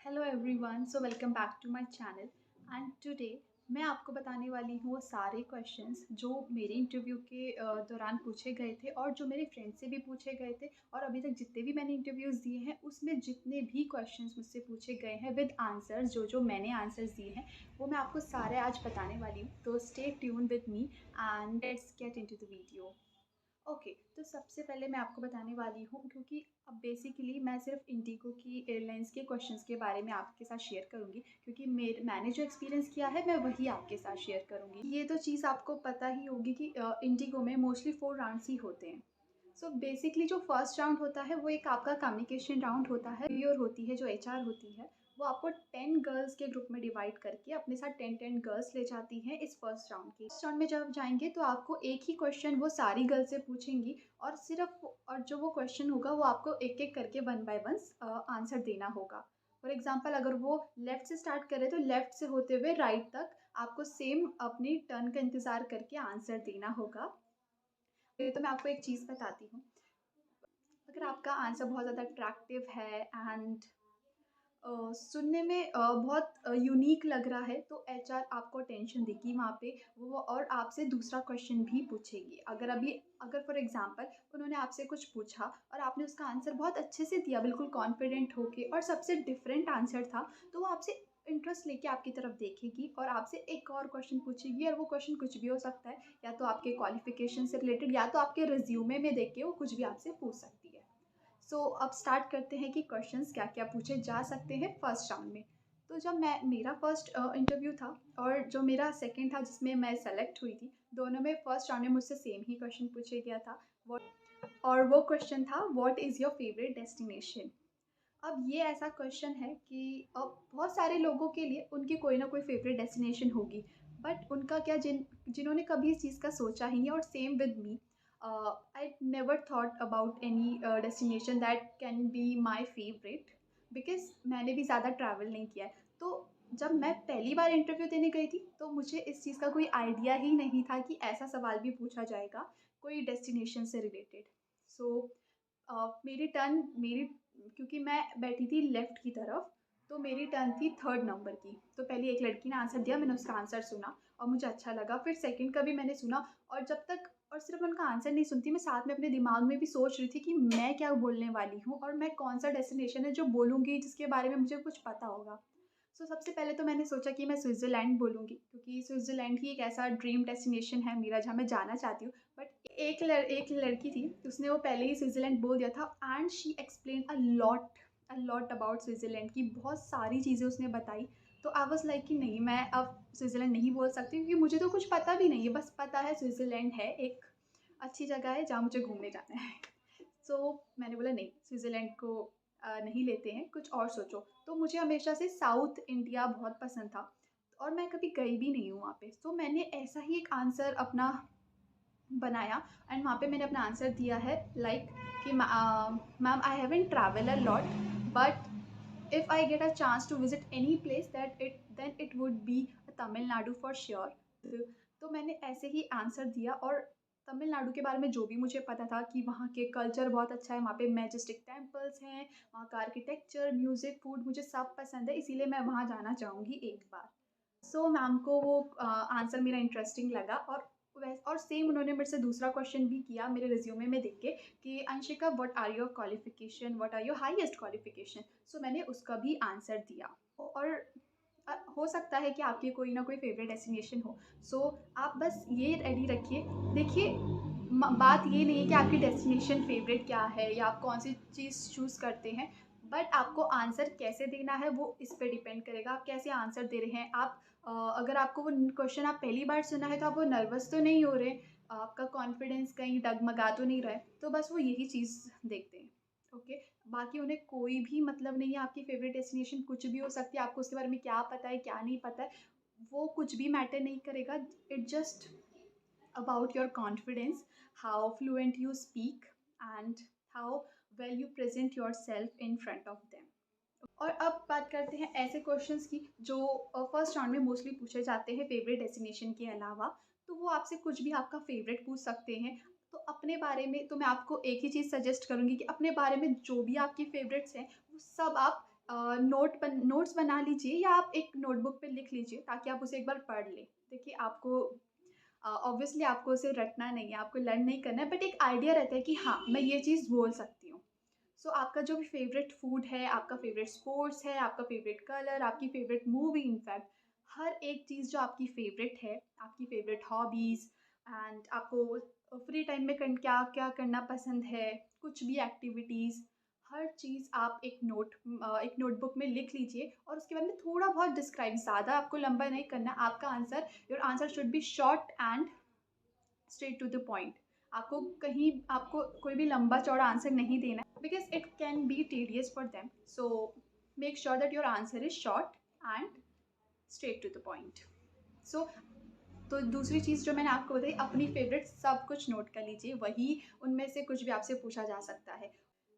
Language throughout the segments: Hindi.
Hello everyone, so welcome back to my channel. And today मैं आपको बताने वाली हूँ वो सारे क्वेश्चंस जो मेरे इंटरव्यू के दौरान पूछे गए थे और जो मेरे फ्रेंड से भी पूछे गए थे। और अभी तक जितने भी मैंने इंटरव्यूज़ दिए हैं उसमें जितने भी क्वेश्चंस मुझसे पूछे गए हैं विद आंसर्स, जो मैंने आंसर्स दिए हैं वो मैं आपको सारे आज बताने वाली हूँ। तो stay tune with me and let's get into the video. Okay, तो सबसे पहले मैं आपको बताने वाली हूँ, क्योंकि अब बेसिकली मैं सिर्फ इंडिगो की एयरलाइंस के क्वेश्चंस के बारे में आपके साथ शेयर करूँगी, क्योंकि मैंने जो एक्सपीरियंस किया है मैं वही आपके साथ शेयर करूँगी। ये तो चीज़ आपको पता ही होगी कि इंडिगो में मोस्टली 4 राउंड्स ही होते हैं। सो बेसिकली जो फर्स्ट राउंड होता है वो एक आपका कम्युनिकेशन राउंड होता है। और होती है जो एचआर होती है वो आपको 10 गर्ल्स के ग्रुप में डिवाइड करके अपने साथ 10 गर्ल्स ले जाती हैं इस फर्स्ट राउंड की। फर्स्ट राउंड में जब जाएंगे तो आपको एक ही क्वेश्चन वो सारी गर्ल्स से पूछेंगी, और सिर्फ और जो वो क्वेश्चन होगा वो आपको एक एक करके वन बाय वन आंसर देना होगा। फॉर एग्जाम्पल, अगर वो लेफ़्ट से स्टार्ट करे तो लेफ़्ट से होते हुए राइट तक आपको सेम अपनी टर्न का इंतज़ार करके आंसर देना होगा। तो मैं आपको एक चीज़ बताती हूँ। अगर आपका आंसर बहुत ज़्यादा अट्रैक्टिव है एंड सुनने में बहुत यूनिक लग रहा है तो एचआर आपको टेंशन देगी वहाँ पे, वो और आपसे दूसरा क्वेश्चन भी पूछेगी। अगर फॉर एग्जांपल उन्होंने आपसे कुछ पूछा और आपने उसका आंसर बहुत अच्छे से दिया, बिल्कुल कॉन्फिडेंट होके, और सबसे डिफरेंट आंसर था, तो वो आपसे इंटरेस्ट लेके आपकी तरफ देखेगी और आपसे एक और क्वेश्चन पूछेगी। और वो क्वेश्चन कुछ भी हो सकता है, या तो आपके क्वालिफिकेशन से रिलेटेड या तो आपके रिज्यूमे में देख के वो कुछ भी आपसे पूछ सकती है। अब स्टार्ट करते हैं कि क्वेश्चंस क्या क्या पूछे जा सकते हैं फर्स्ट राउंड में। तो जब मेरा फर्स्ट इंटरव्यू था और जो मेरा सेकंड था जिसमें मैं सेलेक्ट हुई थी, दोनों में फर्स्ट राउंड में मुझसे सेम ही क्वेश्चन पूछे गया था। और वो क्वेश्चन था, what is your favourite destination. अब ये ऐसा क्वेश्चन है कि अब बहुत सारे लोगों के लिए उनकी कोई ना कोई फेवरेट डेस्टिनेशन होगी, बट उनका क्या, जिन्होंने कभी इस चीज़ का सोचा ही नहीं। और same with me, I never thought about any destination that can be my favourite, because मैंने भी ज़्यादा ट्रैवल नहीं किया है। तो जब मैं पहली बार इंटरव्यू देने गई थी तो मुझे इस चीज़ का कोई आइडिया ही नहीं था कि ऐसा सवाल भी पूछा जाएगा कोई डेस्टिनेशन से रिलेटेड। सो मेरी, क्योंकि मैं बैठी थी लेफ़्ट की तरफ, तो मेरी टर्न थी थर्ड नंबर की। तो पहले एक लड़की ने आंसर दिया, मैंने उसका आंसर सुना और मुझे अच्छा लगा। फिर सेकंड का भी मैंने सुना, और जब तक और सिर्फ उनका आंसर नहीं सुनती, मैं साथ में अपने दिमाग में भी सोच रही थी कि मैं क्या बोलने वाली हूँ और मैं कौन सा डेस्टिनेशन है जो बोलूँगी जिसके बारे में मुझे कुछ पता होगा। सबसे पहले तो मैंने सोचा कि मैं स्विट्ज़रलैंड बोलूँगी, क्योंकि स्विट्ज़रलैंड ही एक ऐसा ड्रीम डेस्टिनेशन है मेरा जहाँ मैं जाना चाहती हूँ। बट एक लड़की थी, उसने वो पहले ही स्विट्ज़रलैंड बोल दिया था, and she explain a lot about Switzerland की बहुत सारी चीज़ें उसने बताई। तो आई वाज़ लाइक कि नहीं, मैं अब स्विट्ज़रलैंड नहीं बोल सकती, क्योंकि मुझे तो कुछ पता भी नहीं है। बस पता है स्विट्ज़रलैंड है एक अच्छी जगह है जहाँ मुझे घूमने जाना है। मैंने बोला नहीं, स्विट्ज़रलैंड को नहीं लेते हैं, कुछ और सोचो। तो मुझे हमेशा से साउथ इंडिया बहुत पसंद था और मैं कभी गई भी नहीं हूँ वहाँ पे। मैंने ऐसा ही एक आंसर अपना बनाया एंड वहाँ पे मैंने अपना आंसर दिया है, लाइक कि ma'am, I haven't travel a lot, but if I get a chance to visit any place then it would be Tamil Nadu for sure. तो मैंने ऐसे ही आंसर दिया, और तमिलनाडु के बारे में जो भी मुझे पता था कि वहाँ के कल्चर बहुत अच्छा है, वहाँ पे मैजेस्टिक टेम्पल्स हैं, वहाँ का आर्किटेक्चर, म्यूज़िक, फूड मुझे सब पसंद है, इसीलिए मैं वहाँ जाना चाहूँगी एक बार। मैम को वो आंसर मेरा इंटरेस्टिंग लगा, और सेम उन्होंने मेरे से दूसरा क्वेश्चन भी किया मेरे रिज्यूमे में देख के कि Anshika, what are your qualification, what are your highest qualification. मैंने उसका भी आंसर दिया। और हो सकता है कि आपकी कोई ना कोई फेवरेट डेस्टिनेशन हो। आप बस ये रेडी रखिए। देखिए, बात ये नहीं है कि आपकी डेस्टिनेशन फेवरेट क्या है या आप कौन सी चीज़ चूज़ करते हैं, बट आपको आंसर कैसे देना है वो इस पे डिपेंड करेगा, आप कैसे आंसर दे रहे हैं। अगर आपको वो क्वेश्चन आप पहली बार सुना है तो आप वो नर्वस तो नहीं हो रहे, आपका कॉन्फिडेंस कहीं डगमगा तो नहीं रहा है, तो बस वो यही चीज़ देखते हैं। ओके, बाकी उन्हें कोई भी मतलब नहीं है आपकी फेवरेट डेस्टिनेशन कुछ भी हो सकती है, आपको उसके बारे में क्या पता है क्या नहीं पता है, वो कुछ भी मैटर नहीं करेगा। It just about your confidence, how fluent you speak, and how well you present yourself in front of them. और अब बात करते हैं ऐसे क्वेश्चंस की जो फर्स्ट राउंड में मोस्टली पूछे जाते हैं फेवरेट डेस्टिनेशन के अलावा। तो वो आपसे कुछ भी आपका फेवरेट पूछ सकते हैं। तो अपने बारे में तो मैं आपको एक ही चीज़ सजेस्ट करूँगी कि अपने बारे में जो भी आपकी फेवरेट्स हैं वो सब आप नोट्स बना लीजिए या आप एक नोटबुक पे लिख लीजिए ताकि आप उसे एक बार पढ़ लें। देखिए आपको ऑब्वियसली आपको उसे रटना नहीं है, आपको लर्न नहीं करना है, बट एक आइडिया रहता है कि हाँ, मैं ये चीज़ बोल सकती हूँ। सो आपका जो भी फ़ेवरेट फूड है, आपका फ़ेवरेट स्पोर्ट्स है, आपका फ़ेवरेट कलर, आपकी फ़ेवरेट मूवी इनफैक्ट, हर एक चीज़ जो आपकी फ़ेवरेट है, आपकी फ़ेवरेट हॉबीज़ एंड आपको फ्री टाइम में क्या-क्या करना पसंद है, कुछ भी एक्टिविटीज़, हर चीज़ आप एक नोटबुक में लिख लीजिए और उसके बाद में थोड़ा बहुत डिस्क्राइब, ज़्यादा आपको लंबा नहीं करना। आपका answer, your answer should be short and straight to the point. आपको कोई भी लंबा चौड़ा आंसर नहीं देना है because it can be tedious for them. So make sure that your answer is short and straight to the point. So तो दूसरी चीज़ जो मैंने आपको बताई, अपनी फेवरेट सब कुछ नोट कर लीजिए, वही उनमें से कुछ भी आपसे पूछा जा सकता है।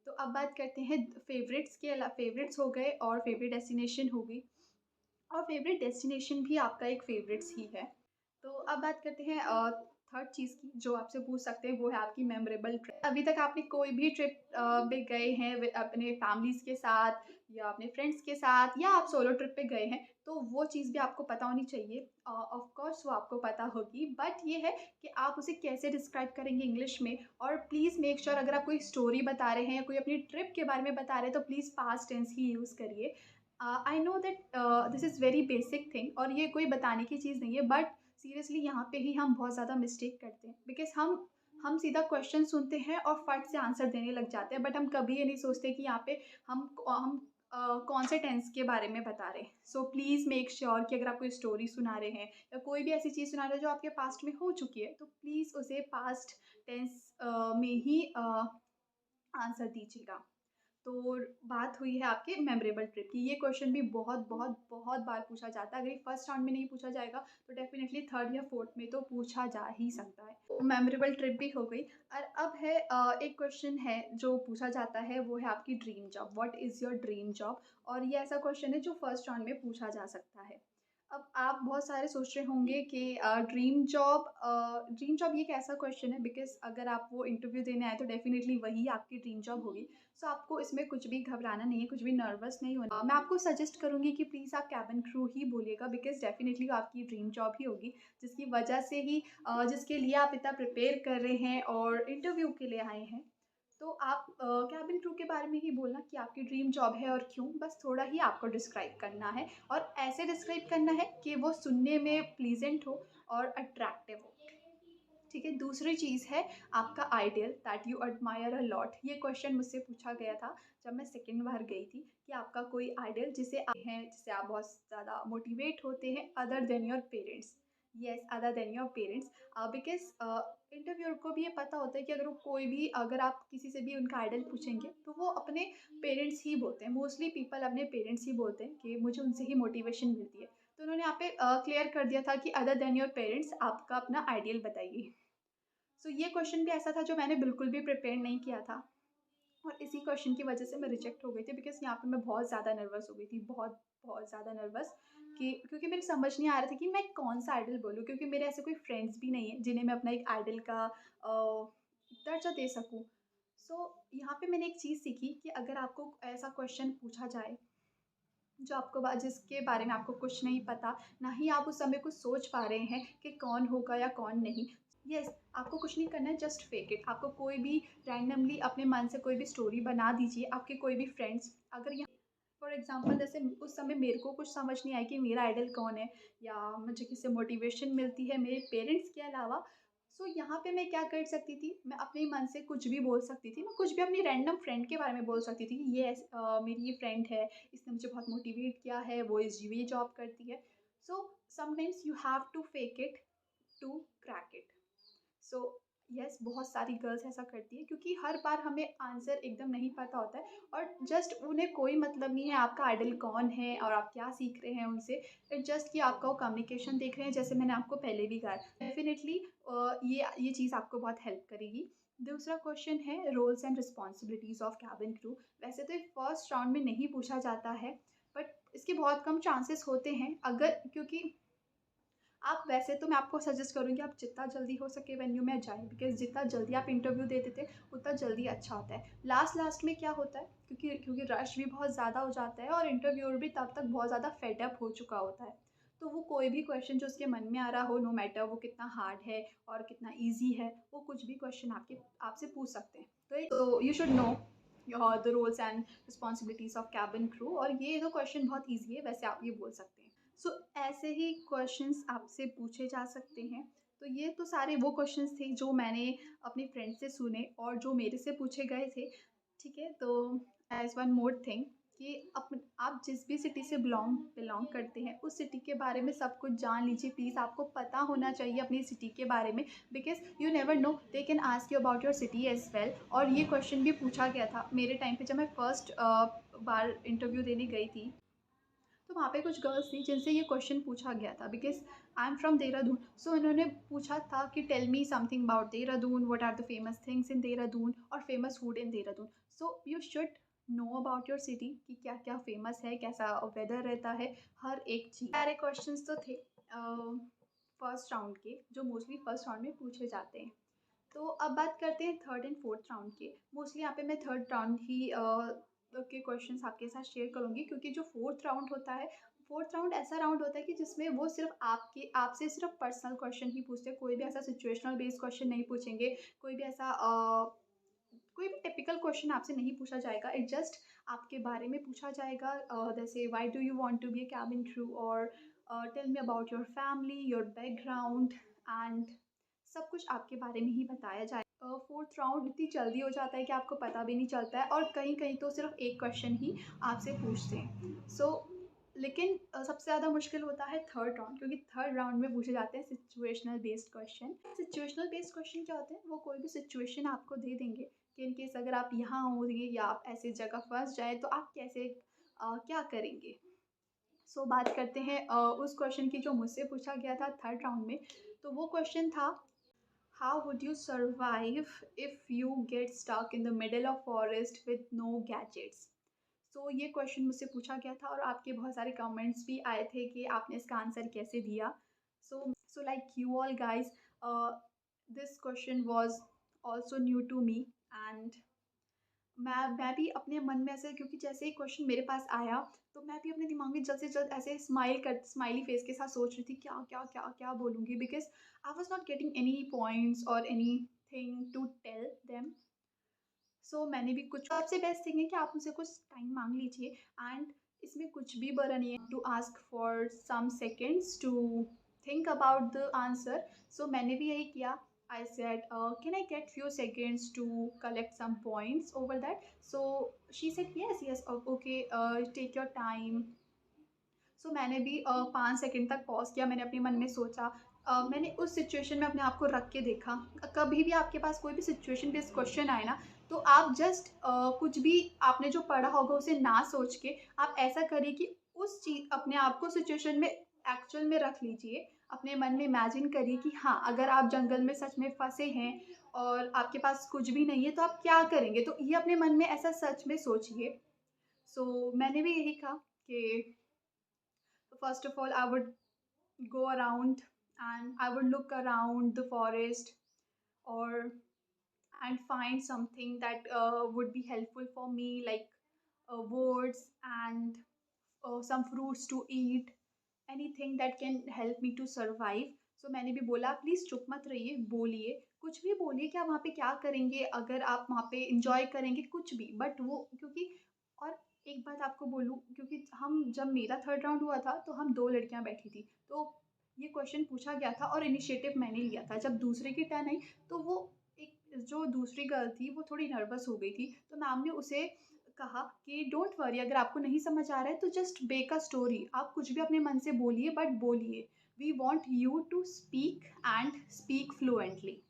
तो अब बात करते हैं फेवरेट्स के अलावा। फेवरेट्स हो गए और फेवरेट डेस्टिनेशन हो गई, और फेवरेट डेस्टिनेशन भी आपका एक फेवरेट्स ही है। तो अब बात करते हैं थर्ड चीज़ की जो आपसे पूछ सकते हैं, वो है आपकी मेमोरेबल ट्रिप। अभी तक आपने कोई भी ट्रिप पे गए हैं अपने फैमिलीज़ के साथ या अपने फ्रेंड्स के साथ, या आप सोलो ट्रिप पे गए हैं, तो वो चीज़ भी आपको पता होनी चाहिए। ऑफ कोर्स वो आपको पता होगी, बट ये है कि आप उसे कैसे डिस्क्राइब करेंगे इंग्लिश में। और प्लीज़ मेक श्योर अगर आप कोई स्टोरी बता रहे हैं या कोई अपनी ट्रिप के बारे में बता रहे हैं, तो प्लीज़ पास्ट टेंस ही यूज़ करिए। I know that this is very basic thing और ये कोई बताने की चीज़ नहीं है, बट सीरियसली यहाँ पे ही हम बहुत ज़्यादा मिस्टेक करते हैं बिकॉज़ हम सीधा क्वेश्चन सुनते हैं और फट से आंसर देने लग जाते हैं, बट हम कभी ये नहीं सोचते कि यहाँ पे हम कौन से टेंस के बारे में बता रहे हैं। सो प्लीज़ मेक श्योर कि अगर आप कोई स्टोरी सुना रहे हैं या कोई भी ऐसी चीज़ सुना रहे हैं जो आपके पास्ट में हो चुकी है, तो प्लीज़ उसे पास्ट टेंस में ही आंसर दीजिएगा। तो बात हुई है आपके मेमोरेबल ट्रिप की। ये क्वेश्चन भी बहुत बहुत बहुत बार पूछा जाता है। अगर ये फर्स्ट राउंड में नहीं पूछा जाएगा तो डेफिनेटली थर्ड या फोर्थ में तो पूछा जा ही सकता है। तो मेमोरेबल ट्रिप भी हो गई। और अब है एक क्वेश्चन है जो पूछा जाता है, वो है आपकी dream job. What is your dream job? और ये ऐसा क्वेश्चन है जो फर्स्ट राउंड में पूछा जा सकता है। अब आप बहुत सारे सोच रहे होंगे कि ड्रीम जॉब ये एक ऐसा क्वेश्चन है बिकॉज़ अगर आप वो इंटरव्यू देने आए तो डेफिनेटली वही आपकी ड्रीम जॉब होगी। सो आपको इसमें कुछ भी घबराना नहीं है, कुछ भी नर्वस नहीं होना। मैं आपको सजेस्ट करूँगी कि प्लीज़ आप कैबिन क्रू ही बोलिएगा बिकॉज़ डेफिनेटली वो आपकी ड्रीम जॉब ही होगी, जिसकी वजह से ही जिसके लिए आप इतना प्रिपेयर कर रहे हैं और इंटरव्यू के लिए आए हैं। तो आप कैबिन क्रू के बारे में ही बोलना कि आपकी ड्रीम जॉब है और क्यों, बस थोड़ा ही आपको डिस्क्राइब करना है और ऐसे डिस्क्राइब करना है कि वो सुनने में प्लीजेंट हो और अट्रैक्टिव हो। ठीक है, दूसरी चीज़ है आपका ideal that you admire a lot. ये क्वेश्चन मुझसे पूछा गया था जब मैं सेकंड बार गई थी कि आपका कोई आइडियल जिससे आप बहुत ज़्यादा मोटिवेट होते हैं other than your parents. Yes, other than your parents. Because interviewer को भी ये पता होता है कि अगर आप किसी से भी उनका आइडियल पूछेंगे तो वो अपने पेरेंट्स ही बोलते हैं। मोस्टली पीपल अपने पेरेंट्स ही बोलते हैं कि मुझे उनसे ही मोटिवेशन मिलती है। तो उन्होंने यहाँ पे क्लियर कर दिया था कि अदर देन योर पेरेंट्स आपका अपना आइडियल बताइए। सो ये क्वेश्चन भी ऐसा था जो मैंने बिल्कुल भी प्रिपेयर नहीं किया था और इसी क्वेश्चन की वजह से मैं रिजेक्ट हो गई थी बिकॉज़ यहाँ पे मैं बहुत ज़्यादा नर्वस हो गई थी, बहुत बहुत ज़्यादा नर्वस, कि क्योंकि मेरे समझ नहीं आ रहा था कि मैं कौन सा आइडल बोलूँ, क्योंकि मेरे ऐसे कोई फ्रेंड्स भी नहीं है जिन्हें मैं अपना एक आइडल का दर्जा दे सकूँ। सो यहाँ पे मैंने एक चीज़ सीखी कि अगर आपको ऐसा क्वेश्चन पूछा जाए जिसके बारे में आपको कुछ नहीं पता, ना ही आप उस समय कुछ सोच पा रहे हैं कि कौन होगा या कौन नहीं। यस, आपको कुछ नहीं करना है, जस्ट फेक इट। आपको कोई भी रैंडमली अपने मन से कोई भी स्टोरी बना दीजिए। आपके कोई भी फ्रेंड्स अगर यहाँ फॉर एग्ज़ाम्पल जैसे उस समय मेरे को कुछ समझ नहीं आया कि मेरा आइडल कौन है या मुझे किससे मोटिवेशन मिलती है मेरे पेरेंट्स के अलावा। सो यहाँ पे मैं क्या कर सकती थी, मैं अपने मन से कुछ भी बोल सकती थी। मैं कुछ भी अपनी रैंडम फ्रेंड के बारे में बोल सकती थी कि मेरी ये फ्रेंड है, इसने मुझे बहुत मोटिवेट किया है, वो इस ये जॉब करती है। So sometimes you have to fake it to crack it. So yes, बहुत सारी गर्ल्स ऐसा करती है क्योंकि हर बार हमें आंसर एकदम नहीं पता होता है और जस्ट उन्हें कोई मतलब नहीं है आपका आइडल कौन है और आप क्या सीख रहे हैं उनसे। इट जस्ट कि आपका वो कम्युनिकेशन देख रहे हैं, जैसे मैंने आपको पहले भी कहा। डेफिनेटली ये चीज़ आपको बहुत हेल्प करेगी। दूसरा क्वेश्चन है roles and responsibilities of cabin crew. वैसे तो ये फर्स्ट राउंड में नहीं पूछा जाता है, बट इसके बहुत कम चांसेस होते हैं, अगर क्योंकि आप वैसे तो मैं आपको सजेस्ट करूँगी आप जितना जल्दी हो सके वेन्यू में जाएँ, बिकॉज़ जितना जल्दी आप इंटरव्यू दे देते उतना जल्दी अच्छा होता है। लास्ट में क्या होता है, क्योंकि क्योंकि रश भी बहुत ज़्यादा हो जाता है और इंटरव्यूअर भी तब तक बहुत ज़्यादा फेड अप हो चुका होता है। तो वो कोई भी क्वेश्चन जो उसके मन में आ रहा हो, नो मैटर वो कितना हार्ड है और कितना ईज़ी है, वो कुछ भी क्वेश्चन आपसे पूछ सकते हैं। तो you should know the roles and responsibilities of cabin crew, और ये तो क्वेश्चन बहुत ईज़ी है, वैसे आप ये बोल सकते हैं। सो ऐसे ही क्वेश्चंस आपसे पूछे जा सकते हैं। तो ये तो सारे वो क्वेश्चंस थे जो मैंने अपने फ्रेंड से सुने और जो मेरे से पूछे गए थे, ठीक है? तो एज़ वन मोर थिंग कि आप जिस भी सिटी से बिलॉन्ग करते हैं, उस सिटी के बारे में सब कुछ जान लीजिए प्लीज़। आपको पता होना चाहिए अपनी सिटी के बारे में, because you never know they can ask you about your city as well. और ये क्वेश्चन भी पूछा गया था मेरे टाइम पे जब मैं फर्स्ट बार इंटरव्यू देने गई थी। तो वहाँ पे कुछ गर्ल्स थी जिनसे ये क्वेश्चन पूछा गया था, because I am from Dehradun. So इन्होंने पूछा था कि tell me something about Dehradun, what are the famous things in Dehradun और famous food in Dehradun. So you should know about your city कि क्या क्या फेमस है, कैसा वेदर रहता है, हर एक चीज़। सारे क्वेश्चन तो थे फर्स्ट राउंड के, जो मोस्टली फर्स्ट राउंड में पूछे जाते हैं। तो अब बात करते हैं थर्ड एंड फोर्थ राउंड के। मोस्टली यहाँ पे मैं थर्ड राउंड ही के क्वेश्चंस आपके साथ शेयर करूँगी, क्योंकि जो फोर्थ राउंड होता है, फोर्थ राउंड ऐसा राउंड होता है कि जिसमें वो सिर्फ आपसे सिर्फ पर्सनल क्वेश्चन ही पूछते हैं। कोई भी ऐसा सिचुएशनल बेस्ड क्वेश्चन नहीं पूछेंगे, कोई भी ऐसा कोई भी टिपिकल क्वेश्चन आपसे नहीं पूछा जाएगा। इट जस्ट आपके बारे में पूछा जाएगा, जैसे why do you want to be a cabin crew, और tell me about your family, your background, and सब कुछ आपके बारे में ही बताया जाए। फोर्थ राउंड इतनी जल्दी हो जाता है कि आपको पता भी नहीं चलता है, और कहीं कहीं तो सिर्फ एक क्वेश्चन ही आपसे पूछते हैं। लेकिन सबसे ज़्यादा मुश्किल होता है थर्ड राउंड, क्योंकि थर्ड राउंड में पूछे जाते हैं situational based question. Situational based question क्या होते हैं, वो कोई भी सिचुएशन आपको दे देंगे कि इन केस अगर आप यहाँ होंगे या आप ऐसी जगह फंस जाए तो आप कैसे क्या करेंगे। बात करते हैं उस क्वेश्चन की जो मुझसे पूछा गया था थर्ड राउंड में। तो वो क्वेश्चन था, how would you survive if you get stuck in the middle of forest with no gadgets. ये क्वेश्चन मुझसे पूछा गया था और आपके बहुत सारे कमेंट्स भी आए थे कि आपने इसका आंसर कैसे दिया। So like you all guys, this question was also new to me, and मैं भी अपने मन में ऐसे, क्योंकि जैसे ही क्वेश्चन मेरे पास आया तो मैं भी अपने दिमाग में जल्द से जल्द ऐसे स्माइली फेस के साथ सोच रही थी क्या क्या क्या क्या बोलूँगी, because I was not getting any points और anything to tell them. मैंने भी कुछ, सबसे बेस्ट थिंग है कि आप मुझसे कुछ टाइम मांग लीजिए, एंड इसमें कुछ भी बुरा नहीं है to ask for some seconds to think about the answer. मैंने भी यही किया। I said, can I get few seconds to collect some points over that? So she said, yes, okay, take your time. मैंने भी 5 सेकंड तक पॉज किया, मैंने अपने मन में सोचा, मैंने उस सिचुएशन में अपने आप को रख के देखा। कभी भी आपके पास कोई भी सिचुएशन बेस्ड क्वेश्चन आए ना, तो आप जस्ट कुछ भी आपने जो पढ़ा होगा उसे ना सोच के आप ऐसा करिए कि उस चीज अपने आप को सिचुएशन में एक्चुअल में रख लीजिए। अपने मन में इमेजिन करिए कि हाँ, अगर आप जंगल में सच में फंसे हैं और आपके पास कुछ भी नहीं है तो आप क्या करेंगे। तो ये अपने मन में ऐसा सच में सोचिए। मैंने भी यही कहा कि first of all I would go around and I would look around the forest, or and find something that would be helpful for me, like words and some fruits to eat, anything that can help me to survive. मैंने भी बोला प्लीज़ चुप मत रहिए, बोलिए, कुछ भी बोलिए कि आप वहाँ पे क्या करेंगे, अगर आप वहाँ पे इंजॉय करेंगे कुछ भी, बट वो क्योंकि, और एक बात आपको बोलूँ, क्योंकि हम जब मेरा थर्ड राउंड हुआ था तो हम 2 लड़कियाँ बैठी थी, तो ये क्वेश्चन पूछा गया था और इनिशिएटिव मैंने लिया था। जब दूसरे की टर्न आई तो वो एक जो दूसरी गर्ल थी वो थोड़ी नर्वस हो गई थी, तो मैम ने उसे कहा कि डोंट वरी, अगर आपको नहीं समझ आ रहा है तो जस्ट बेक अ स्टोरी, आप कुछ भी अपने मन से बोलिए, बट बोलिए, we want you to speak and speak fluently.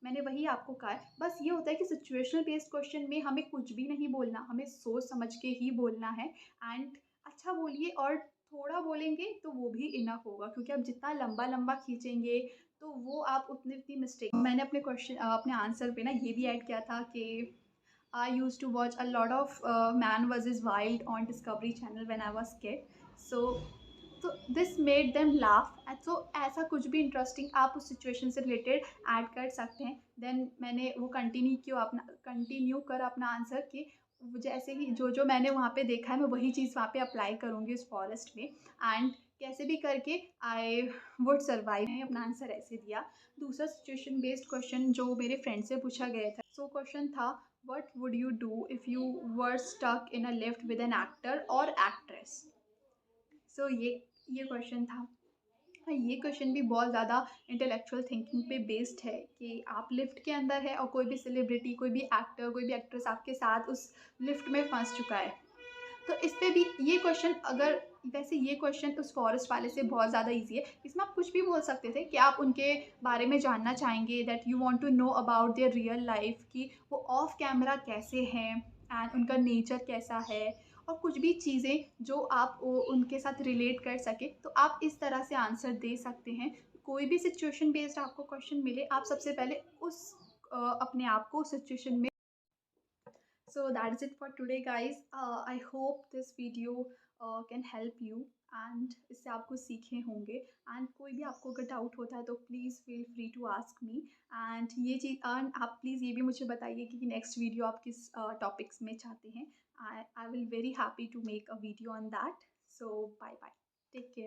मैंने वही आपको कहा है। बस ये होता है कि सिचुएशनल बेस्ड क्वेश्चन में हमें कुछ भी नहीं बोलना, हमें सोच समझ के ही बोलना है, एंड अच्छा बोलिए, और थोड़ा बोलेंगे तो वो भी इनफ होगा, क्योंकि आप जितना लंबा लंबा खींचेंगे तो वो आप उतनी उतनी मिस्टेक। मैंने अपने क्वेश्चन अपने आंसर पे ना ये भी ऐड किया था कि I used to watch a lot of Man vs Wild on Discovery Channel when I was kid. So तो this made them laugh and so ऐसा कुछ भी इंटरेस्टिंग आप उस सिचुएशन से रिलेटेड ऐड कर सकते हैं। देन मैंने वो कंटिन्यू कर अपना आंसर कि जैसे कि जो मैंने वहाँ पे देखा है मैं वही चीज़ वहाँ पे अप्लाई करूँगी उस फॉरेस्ट में, एंड कैसे भी करके आई वुड सर्वाइव। मैंने अपना आंसर ऐसे दिया। दूसरा सिचुएशन बेस्ड क्वेश्चन जो मेरे फ्रेंड से पूछा गया था, सो क्वेश्चन था what would you do if you were stuck in a lift with an actor और एक्ट्रेस। सो ये क्वेश्चन था। हाँ, ये क्वेश्चन भी बहुत ज़्यादा इंटेलेक्चुअल थिंकिंग पे बेस्ड है कि आप लिफ्ट के अंदर है और कोई भी सेलिब्रिटी, कोई भी एक्टर, कोई भी एक्ट्रेस आपके साथ उस लिफ्ट में फंस चुका है। तो इस पे भी ये क्वेश्चन, अगर वैसे ये क्वेश्चन उस फॉरेस्ट वाले से बहुत ज़्यादा इजी है, इसमें आप कुछ भी बोल सकते थे कि आप उनके बारे में जानना चाहेंगे, that you want to know about their real life, कि वो ऑफ कैमरा कैसे हैं एंड उनका नेचर कैसा है, और कुछ भी चीज़ें जो आप उनके साथ रिलेट कर सके, तो आप इस तरह से आंसर दे सकते हैं। कोई भी सिचुएशन बेस्ड आपको क्वेश्चन मिले, आप सबसे पहले उस अपने आप को सिचुएशन में। So that is it for today, guys. I hope this video can help you and इससे आप कुछ सीखे होंगे। एंड कोई भी आपको अगर डाउट होता है तो please feel free to ask me. And ये चीज़ एंड आप प्लीज़ ये भी मुझे बताइए कि नेक्स्ट वीडियो आप किस टॉपिक्स में चाहते हैं। I will very happy to make a video on that. So bye bye, take care.